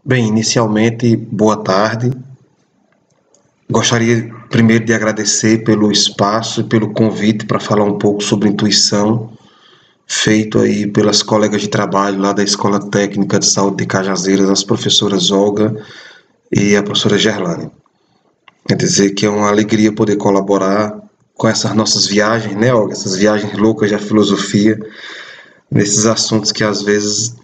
Bem, inicialmente, boa tarde. Gostaria primeiro de agradecer pelo espaço e pelo convite para falar um pouco sobre intuição, feito aí pelas colegas de trabalho lá da Escola Técnica de Saúde de Cajazeiras, as professoras Olga e a professora Gerlane. Quer dizer que é uma alegria poder colaborar com essas nossas viagens, né, Olga? Essas viagens loucas da filosofia, nesses assuntos que às vezes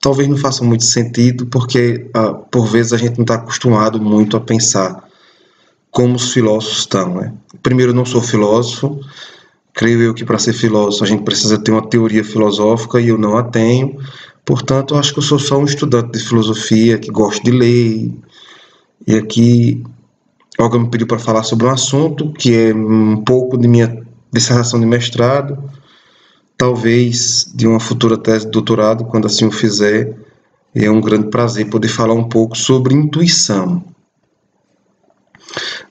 talvez não façam muito sentido, porque por vezes a gente não está acostumado muito a pensar como os filósofos estão, né? Primeiro, eu não sou filósofo, creio eu que para ser filósofo a gente precisa ter uma teoria filosófica e eu não a tenho, portanto, eu acho que eu sou só um estudante de filosofia que gosta de ler, e aqui Olga me pediu para falar sobre um assunto que é um pouco de minha dissertação de mestrado, talvez de uma futura tese de doutorado, quando assim o fizer, e é um grande prazer poder falar um pouco sobre intuição.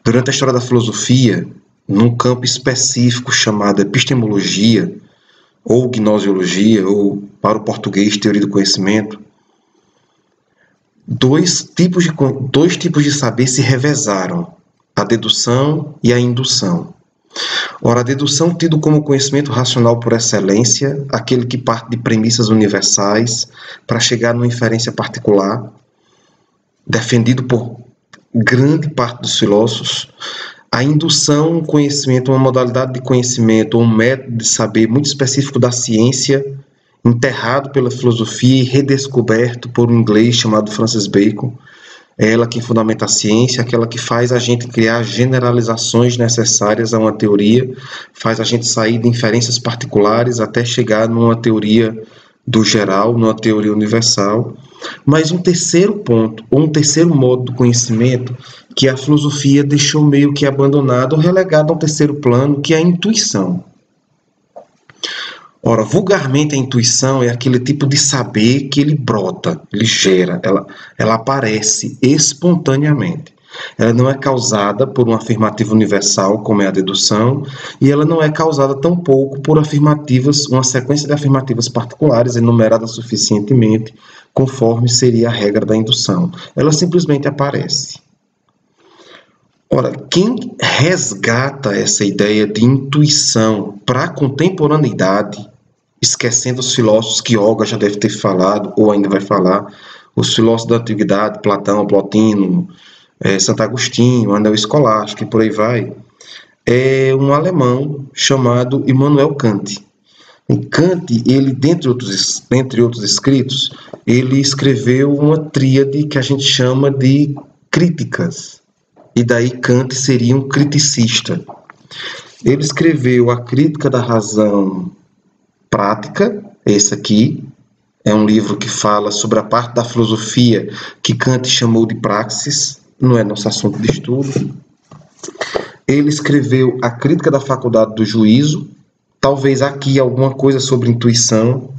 Durante a história da filosofia, num campo específico chamado epistemologia, ou gnosiologia, ou, para o português, teoria do conhecimento, dois tipos de saber se revezaram, a dedução e a indução. Ora, a dedução, tido como conhecimento racional por excelência, aquele que parte de premissas universais para chegar numa inferência particular, defendido por grande parte dos filósofos. A indução, um conhecimento, uma modalidade de conhecimento, um método de saber muito específico da ciência, enterrado pela filosofia e redescoberto por um inglês chamado Francis Bacon. É ela que fundamenta a ciência, aquela que faz a gente criar generalizações necessárias a uma teoria, faz a gente sair de inferências particulares até chegar numa teoria do geral, numa teoria universal. Mas um terceiro ponto, ou um terceiro modo do conhecimento que a filosofia deixou meio que abandonado ou relegado ao terceiro plano, que é a intuição. Ora, vulgarmente a intuição é aquele tipo de saber que ele brota, ele gera, ela aparece espontaneamente. Ela não é causada por uma afirmativa universal, como é a dedução, e ela não é causada tampouco por afirmativas, uma sequência de afirmativas particulares enumeradas suficientemente, conforme seria a regra da indução. Ela simplesmente aparece. Ora, quem resgata essa ideia de intuição para a contemporaneidade, esquecendo os filósofos que Olga já deve ter falado, ou ainda vai falar, os filósofos da antiguidade, Platão, Plotino, Santo Agostinho, Anel Escolástico e por aí vai, é um alemão chamado Immanuel Kant. E Kant, ele, dentre outros escritos, ele escreveu uma tríade que a gente chama de críticas. E daí Kant seria um criticista. Ele escreveu a Crítica da Razão Prática, esse aqui, é um livro que fala sobre a parte da filosofia que Kant chamou de praxis, não é nosso assunto de estudo. Ele escreveu a Crítica da Faculdade do Juízo, talvez aqui alguma coisa sobre intuição,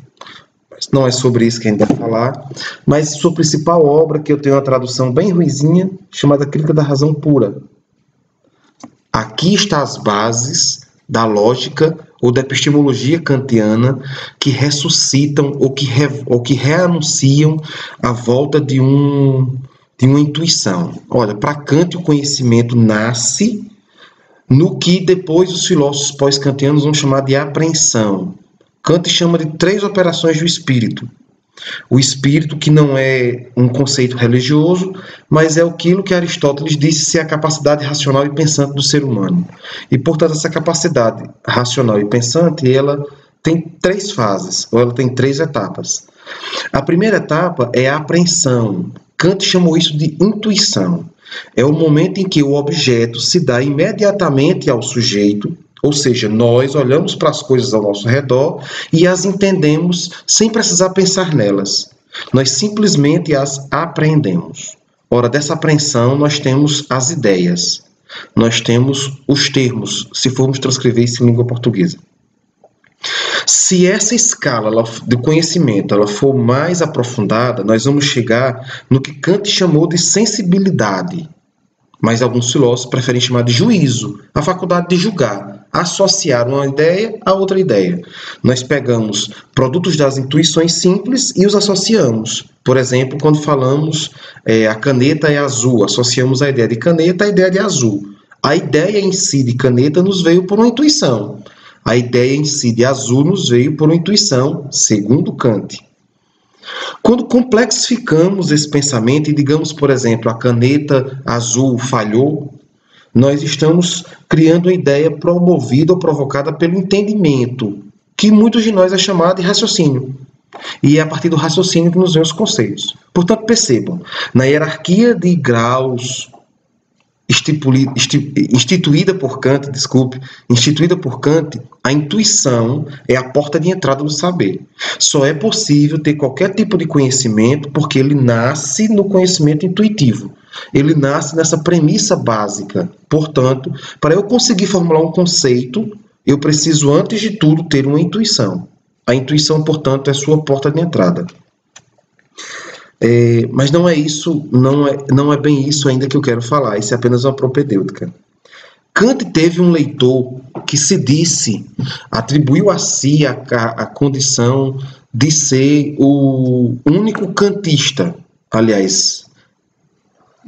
mas não é sobre isso que a gente vai falar, mas sua principal obra, que eu tenho uma tradução bem ruinzinha, chamada Crítica da Razão Pura. Aqui estão as bases da lógica ou da epistemologia kantiana que ressuscitam ou que reanunciam a volta de uma intuição. Olha, para Kant o conhecimento nasce no que depois os filósofos pós-kantianos vão chamar de apreensão. Kant chama de 3 operações do espírito. O espírito, que não é um conceito religioso, mas é aquilo que Aristóteles disse ser a capacidade racional e pensante do ser humano. E, portanto, essa capacidade racional e pensante, ela tem 3 fases, ou ela tem 3 etapas. A primeira etapa é a apreensão. Kant chamou isso de intuição. É o momento em que o objeto se dá imediatamente ao sujeito, ou seja, nós olhamos para as coisas ao nosso redor e as entendemos sem precisar pensar nelas. Nós simplesmente as apreendemos. Ora, dessa apreensão nós temos as ideias, nós temos os termos, se formos transcrever isso em língua portuguesa. Se essa escala de conhecimento ela for mais aprofundada, nós vamos chegar no que Kant chamou de sensibilidade, mas alguns filósofos preferem chamar de juízo, a faculdade de julgar, associar uma ideia a outra ideia. Nós pegamos produtos das intuições simples e os associamos. Por exemplo, quando falamos a caneta é azul, associamos a ideia de caneta à ideia de azul. A ideia em si de caneta nos veio por uma intuição. A ideia em si de azul nos veio por uma intuição, segundo Kant. Quando complexificamos esse pensamento e digamos, por exemplo, a caneta azul falhou, nós estamos criando uma ideia promovida ou provocada pelo entendimento, que muitos de nós é chamado de raciocínio. E é a partir do raciocínio que nos vêm os conceitos. Portanto, percebam, na hierarquia de graus instituída por Kant, a intuição é a porta de entrada do saber. Só é possível ter qualquer tipo de conhecimento porque ele nasce no conhecimento intuitivo. Ele nasce nessa premissa básica. Portanto, para eu conseguir formular um conceito, eu preciso, antes de tudo, ter uma intuição. A intuição, portanto, é sua porta de entrada. Mas não é isso, não é bem isso ainda que eu quero falar. Isso é apenas uma propedêutica. Kant teve um leitor que se disse, atribuiu a si a condição de ser o único kantista, aliás,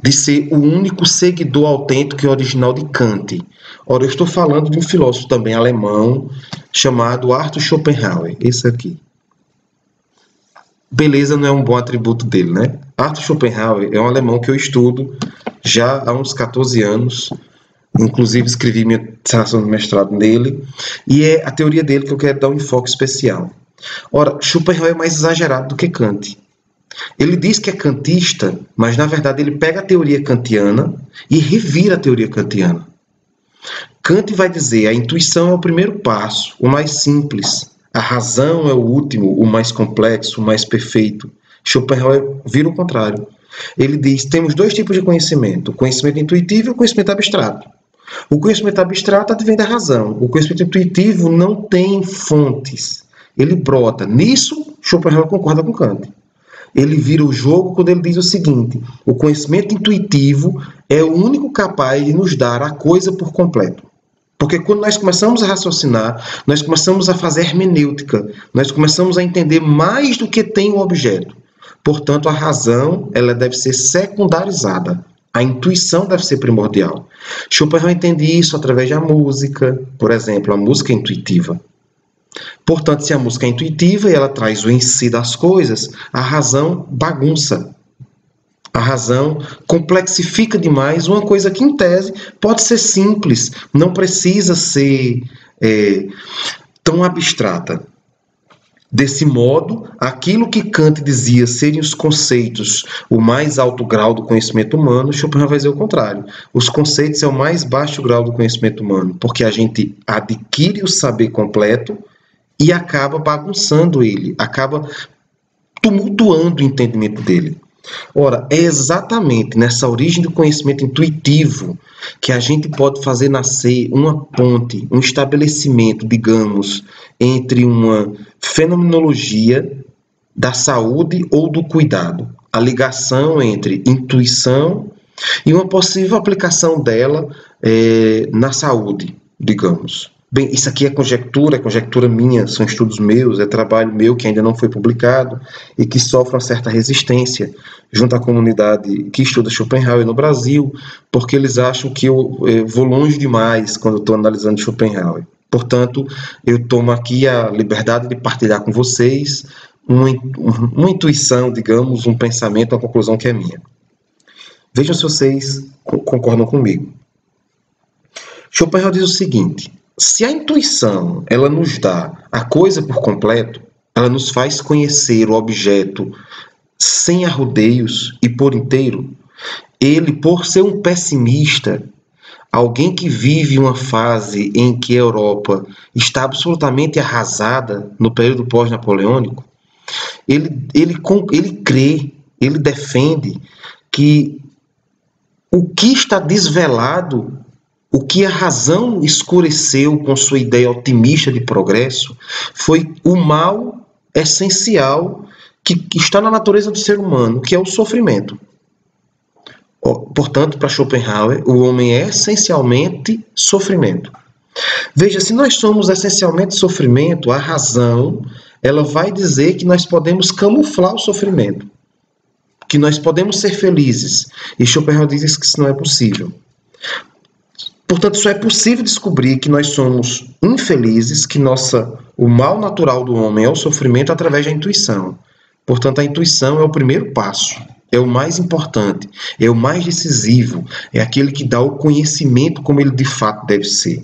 de ser o único seguidor autêntico e original de Kant. Ora, eu estou falando de um filósofo também alemão chamado Arthur Schopenhauer, esse aqui. Beleza não é um bom atributo dele, né? Arthur Schopenhauer é um alemão que eu estudo já há uns 14 anos. Inclusive, escrevi minha dissertação de mestrado nele. E é a teoria dele que eu quero dar um enfoque especial. Ora, Schopenhauer é mais exagerado do que Kant. Ele diz que é kantista, mas, na verdade, ele pega a teoria kantiana e revira a teoria kantiana. Kant vai dizer a intuição é o primeiro passo, o mais simples. A razão é o último, o mais complexo, o mais perfeito. Schopenhauer vira o contrário. Ele diz, temos dois tipos de conhecimento, o conhecimento intuitivo e o conhecimento abstrato. O conhecimento abstrato advém da razão. O conhecimento intuitivo não tem fontes. Ele brota. Nisso, Schopenhauer concorda com Kant. Ele vira o jogo quando ele diz o seguinte, o conhecimento intuitivo é o único capaz de nos dar a coisa por completo. Porque quando nós começamos a raciocinar, nós começamos a fazer hermenêutica, nós começamos a entender mais do que tem o objeto. Portanto, a razão ela deve ser secundarizada. A intuição deve ser primordial. Schopenhauer entende isso através da música, por exemplo, a música é intuitiva. Portanto, se a música é intuitiva e ela traz o em si das coisas, a razão bagunça. A razão complexifica demais uma coisa que, em tese, pode ser simples, não precisa ser tão abstrata. Desse modo, aquilo que Kant dizia serem os conceitos o mais alto grau do conhecimento humano, Schopenhauer vai dizer o contrário. Os conceitos é o mais baixo grau do conhecimento humano, porque a gente adquire o saber completo e acaba bagunçando ele, acaba tumultuando o entendimento dele. Ora, é exatamente nessa origem do conhecimento intuitivo que a gente pode fazer nascer uma ponte, um estabelecimento, digamos, entre uma fenomenologia da saúde ou do cuidado, a ligação entre intuição e uma possível aplicação dela na saúde, digamos. Bem, isso aqui é conjectura minha, são estudos meus, é trabalho meu que ainda não foi publicado e que sofre uma certa resistência junto à comunidade que estuda Schopenhauer no Brasil, porque eles acham que eu vou longe demais quando estou analisando Schopenhauer. Portanto, eu tomo aqui a liberdade de partilhar com vocês uma intuição, digamos, um pensamento, uma conclusão que é minha. Vejam se vocês concordam comigo. Schopenhauer diz o seguinte: se a intuição ela nos dá a coisa por completo, ela nos faz conhecer o objeto sem arrodeios e por inteiro, ele, por ser um pessimista, alguém que vive uma fase em que a Europa está absolutamente arrasada no período pós-napoleônico, ele crê, ele defende que o que está desvelado, o que a razão escureceu com sua ideia otimista de progresso, foi o mal essencial que está na natureza do ser humano, que é o sofrimento. Portanto, para Schopenhauer, o homem é essencialmente sofrimento. Veja, se nós somos essencialmente sofrimento, a razão ela vai dizer que nós podemos camuflar o sofrimento. que nós podemos ser felizes. E Schopenhauer diz que isso não é possível. Portanto, só é possível descobrir que nós somos infelizes, que o mal natural do homem é o sofrimento através da intuição. Portanto, a intuição é o primeiro passo, é o mais importante, é o mais decisivo, é aquele que dá o conhecimento como ele de fato deve ser.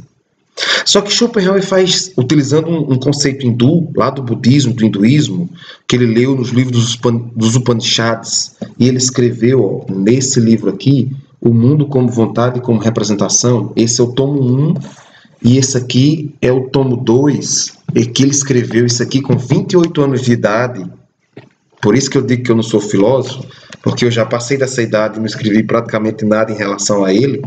Só que Schopenhauer faz, utilizando um conceito hindu, lá do budismo, do hinduísmo, que ele leu nos livros dos Upanishads, e ele escreveu nesse livro aqui, O Mundo como Vontade e como Representação. Esse é o tomo 1, e esse aqui é o tomo 2, e que ele escreveu isso aqui com 28 anos de idade. Por isso que eu digo que eu não sou filósofo, porque eu já passei dessa idade e não escrevi praticamente nada em relação a ele.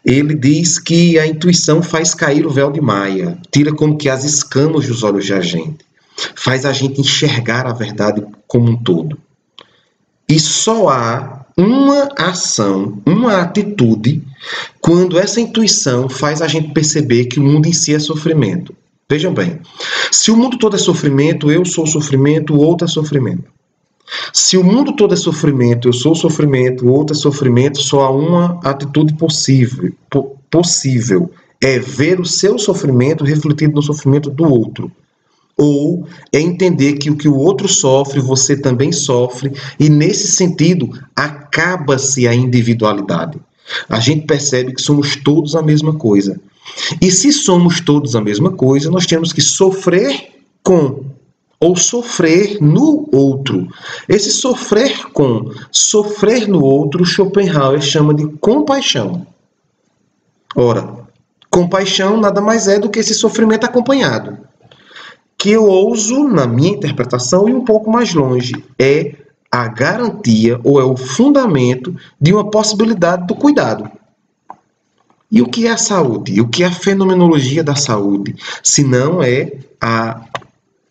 Ele diz que a intuição faz cair o véu de Maia, tira como que as escamas dos olhos da gente, faz a gente enxergar a verdade como um todo. E só há uma ação, uma atitude, quando essa intuição faz a gente perceber que o mundo em si é sofrimento. Vejam bem, se o mundo todo é sofrimento, eu sou sofrimento, o outro é sofrimento. Se o mundo todo é sofrimento, eu sou sofrimento, o outro é sofrimento, só há uma atitude possível, é ver o seu sofrimento refletido no sofrimento do outro. Ou é entender que o que o outro sofre, você também sofre, e nesse sentido, acaba-se a individualidade. A gente percebe que somos todos a mesma coisa. E se somos todos a mesma coisa, nós temos que sofrer com ou sofrer no outro. Esse sofrer com, sofrer no outro, Schopenhauer chama de compaixão. Ora, compaixão nada mais é do que esse sofrimento acompanhado, que eu ouso, na minha interpretação, ir um pouco mais longe, é a garantia ou é o fundamento de uma possibilidade do cuidado. E o que é a saúde? E o que é a fenomenologia da saúde? Se não é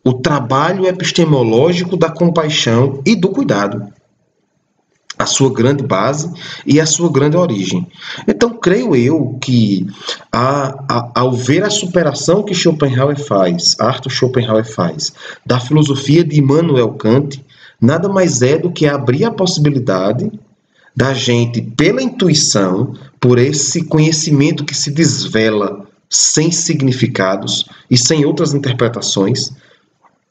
o trabalho epistemológico da compaixão e do cuidado, a sua grande base e a sua grande origem. Então, creio eu que, ao ver a superação que Schopenhauer faz, Arthur Schopenhauer faz, da filosofia de Immanuel Kant, nada mais é do que abrir a possibilidade da gente, pela intuição, por esse conhecimento que se desvela sem significados e sem outras interpretações,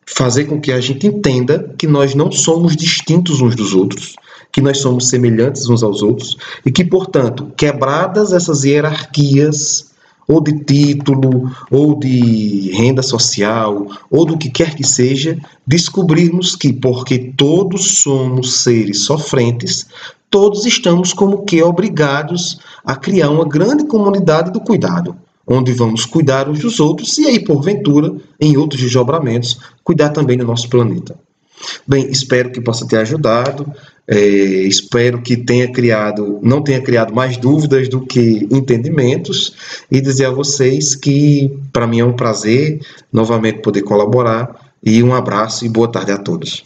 fazer com que a gente entenda que nós não somos distintos uns dos outros, que nós somos semelhantes uns aos outros e que, portanto, quebradas essas hierarquias, ou de título, ou de renda social, ou do que quer que seja, descobrirmos que, porque todos somos seres sofrentes, todos estamos como que obrigados a criar uma grande comunidade do cuidado, onde vamos cuidar uns dos outros e aí, porventura, em outros desdobramentos, cuidar também do nosso planeta. Bem, espero que possa ter ajudado, espero que não tenha criado mais dúvidas do que entendimentos, e dizer a vocês que para mim é um prazer novamente poder colaborar, e um abraço e boa tarde a todos.